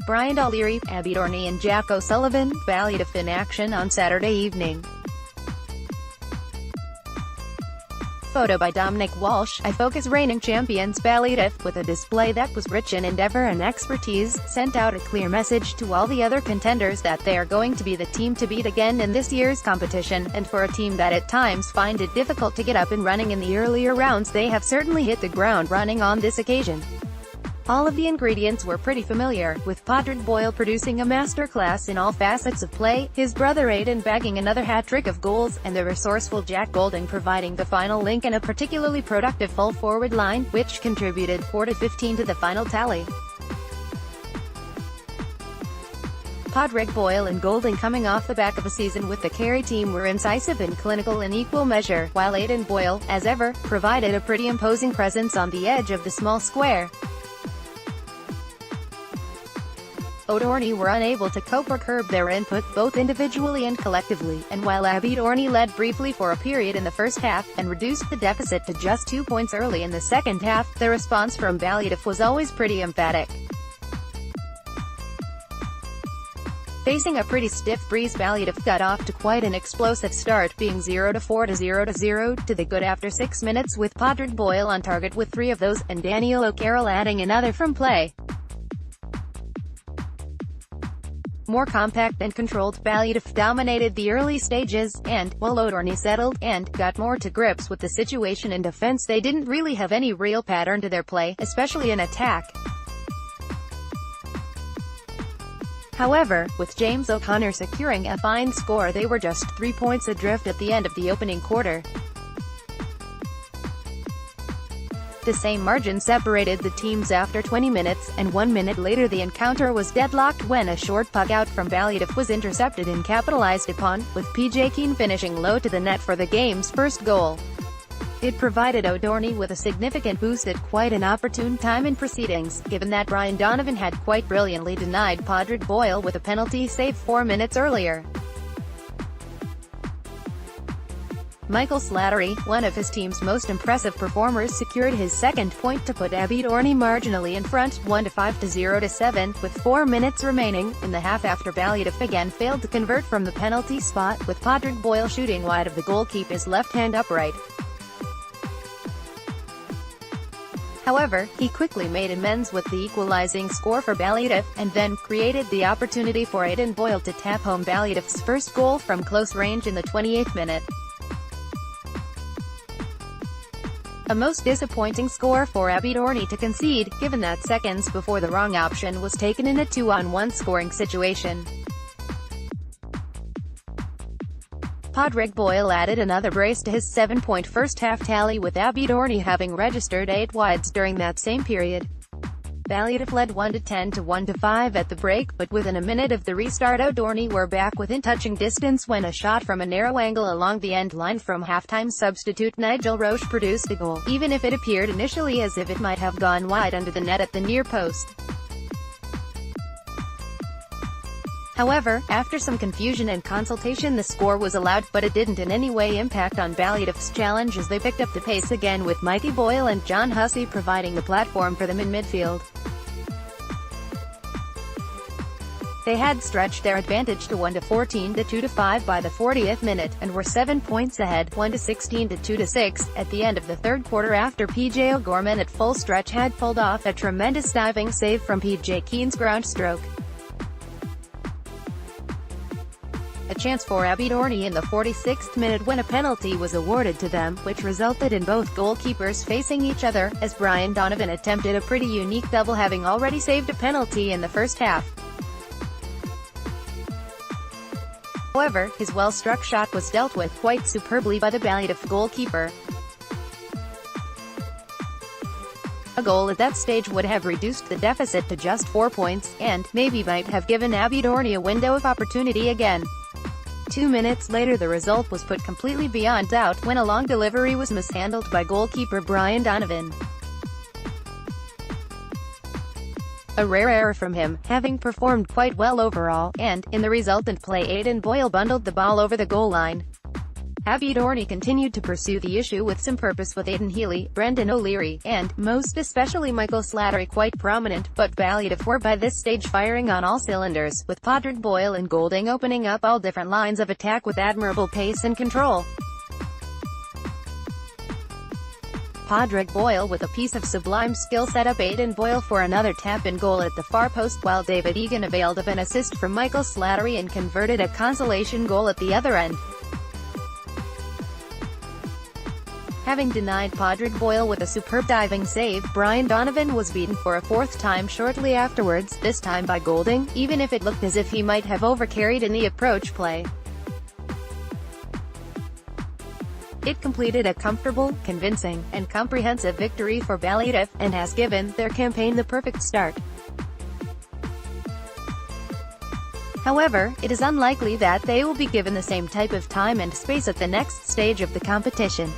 Brian O'Leary, Abbeydorney and Jack O'Sullivan, Ballyduff in action on Saturday evening. Photo by Domnick Walsh. I focus reigning champions Ballyduff, with a display that was rich in endeavour and expertise, sent out a clear message to all the other contenders that they are going to be the team to beat again in this year's competition, and for a team that at times find it difficult to get up and running in the earlier rounds, they have certainly hit the ground running on this occasion. All of the ingredients were pretty familiar, with Padraig Boyle producing a masterclass in all facets of play, his brother Aidan bagging another hat-trick of goals, and the resourceful Jack Golding providing the final link and a particularly productive full forward line, which contributed 4-15 to the final tally. Padraig Boyle and Golding, coming off the back of a season with the Kerry team, were incisive and clinical in equal measure, while Aidan Boyle, as ever, provided a pretty imposing presence on the edge of the small square. Abbeydorney were unable to cope or curb their input, both individually and collectively, and while Abbeydorney led briefly for a period in the first half, and reduced the deficit to just 2 points early in the second half, the response from Ballyduff was always pretty emphatic. Facing a pretty stiff breeze, Ballyduff got off to quite an explosive start, being 0-4 to 0-0 to the good after 6 minutes, with Padraig Boyle on target with 3 of those, and Daniel O'Carroll adding another from play. More compact and controlled, Ballyduff dominated the early stages, and, while Abbeydorney settled, and, got more to grips with the situation in defense, they didn't really have any real pattern to their play, especially in attack. However, with James O'Connor securing a fine score, they were just 3 points adrift at the end of the opening quarter. The same margin separated the teams after 20 minutes, and 1 minute later the encounter was deadlocked when a short puck out from Ballyduff was intercepted and capitalized upon, with PJ Keane finishing low to the net for the game's first goal. It provided Abbeydorney with a significant boost at quite an opportune time in proceedings, given that Brian Donovan had quite brilliantly denied Padraig Boyle with a penalty save 4 minutes earlier. Michael Slattery, one of his team's most impressive performers, secured his second point to put Abbeydorney marginally in front, 1-5 to 0-7, with 4 minutes remaining in the half after Ballyduff again failed to convert from the penalty spot, with Padraig Boyle shooting wide of the goalkeeper's left hand upright. However, he quickly made amends with the equalizing score for Ballyduff, and then created the opportunity for Aidan Boyle to tap home Ballyduff's first goal from close range in the 28th minute. A most disappointing score for Abbeydorney to concede, given that seconds before the wrong option was taken in a 2-on-1 scoring situation. Padraig Boyle added another brace to his 7-point first-half tally, with Abbeydorney having registered 8 wides during that same period. Ballyduff led 1-10 to 1-5 at the break, but within a minute of the restart Abbeydorney were back within touching distance when a shot from a narrow angle along the end line from halftime substitute Nigel Roche produced a goal, even if it appeared initially as if it might have gone wide under the net at the near post. However, after some confusion and consultation, the score was allowed, but it didn't in any way impact on Ballyduff's challenge as they picked up the pace again, with Mikey Boyle and John Hussey providing the platform for them in midfield. They had stretched their advantage to 1-14 to 2-5 by the 40th minute, and were 7 points ahead, 1-16 to 2-6, at the end of the third quarter after PJ O'Gorman at full stretch had pulled off a tremendous diving save from PJ Keane's ground stroke. A chance for Abbeydorney in the 46th minute when a penalty was awarded to them, which resulted in both goalkeepers facing each other, as Brian Donovan attempted a pretty unique double, having already saved a penalty in the first half. However, his well-struck shot was dealt with quite superbly by the Ballyduff goalkeeper. A goal at that stage would have reduced the deficit to just 4 points, and, maybe might have given Abbeydorney a window of opportunity again. 2 minutes later the result was put completely beyond doubt, when a long delivery was mishandled by goalkeeper Brian Donovan. A rare error from him, having performed quite well overall, and, in the resultant play Aidan Boyle bundled the ball over the goal line. Abbeydorney continued to pursue the issue with some purpose, with Aidan Healy, Brendan O'Leary, and, most especially Michael Slattery quite prominent, but Ballyduff were by this stage firing on all cylinders, with Padraig Boyle and Golding opening up all different lines of attack with admirable pace and control. Padraig Boyle with a piece of sublime skill set up Aidan Boyle for another tap-in goal at the far post, while David Egan availed of an assist from Michael Slattery and converted a consolation goal at the other end. Having denied Padraig Boyle with a superb diving save, Brian Donovan was beaten for a fourth time shortly afterwards, this time by Golding, even if it looked as if he might have overcarried in the approach play. It completed a comfortable, convincing, and comprehensive victory for Ballyduff, and has given their campaign the perfect start. However, it is unlikely that they will be given the same type of time and space at the next stage of the competition.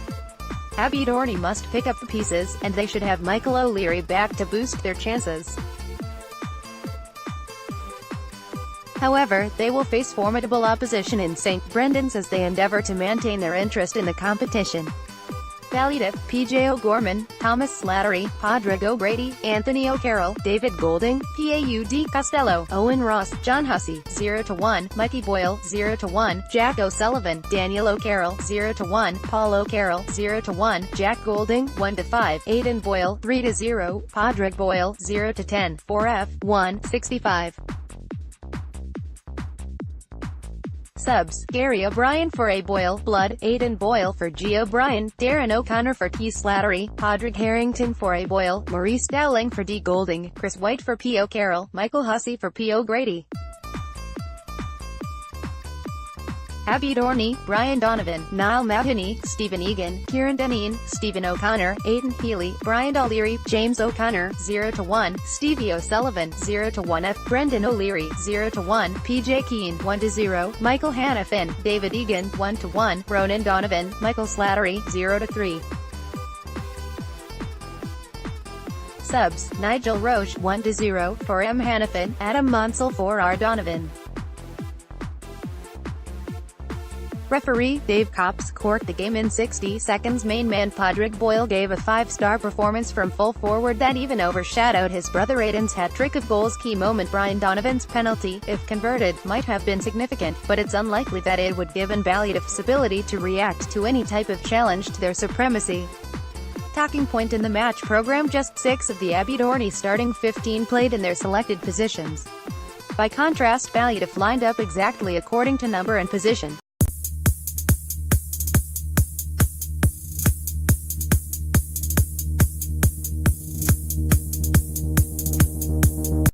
Abbeydorney must pick up the pieces, and they should have Michael O'Leary back to boost their chances. However, they will face formidable opposition in St. Brendan's as they endeavour to maintain their interest in the competition. Ballyduff, PJ O'Gorman, Thomas Slattery, Padraig O'Grady, Anthony O'Carroll, David Golding, Paud Costello, Owen Ross, John Hussey, 0-1, Mikey Boyle, 0-1, Jack O'Sullivan, Daniel O'Carroll, 0-1, Paul O'Carroll, 0-1, Jack Golding, 1-5, Aidan Boyle, 3-0, Padraig Boyle, 0-10, 4F, 1-65. Subs: Gary O'Brien for A. Boyle, Blood, Aidan Boyle for G. O'Brien, Darren O'Connor for T. Slattery, Padraig Harrington for A. Boyle, Maurice Dowling for D. Golding, Chris White for P. O'Carroll, Michael Hussey for P. O'Grady. Abbeydorney, Brian Donovan, Niall Mahoney, Stephen Egan, Kieran Deneen, Stephen O'Connor, Aidan Healy, Brian O'Leary, James O'Connor, 0-1, Stevie O'Sullivan, 0-1 F, Brendan O'Leary, 0-1, PJ Keane, 1-0, Michael Hanafin, David Egan, 1-1, Ronan Donovan, Michael Slattery, 0-3. Subs: Nigel Roche, 1-0, for M. Hanafin, Adam Monsell for R. Donovan. Referee, Dave Copps, court the game in 60 seconds. Main man Padraig Boyle gave a 5-star performance from full forward that even overshadowed his brother Aidan's hat-trick of goals. Key moment: Brian Donovan's penalty, if converted, might have been significant, but it's unlikely that it would given Ballyduff's ability to react to any type of challenge to their supremacy. Talking point in the match program: just 6 of the Abbeydorney starting 15 played in their selected positions. By contrast, Ballyduff lined up exactly according to number and position.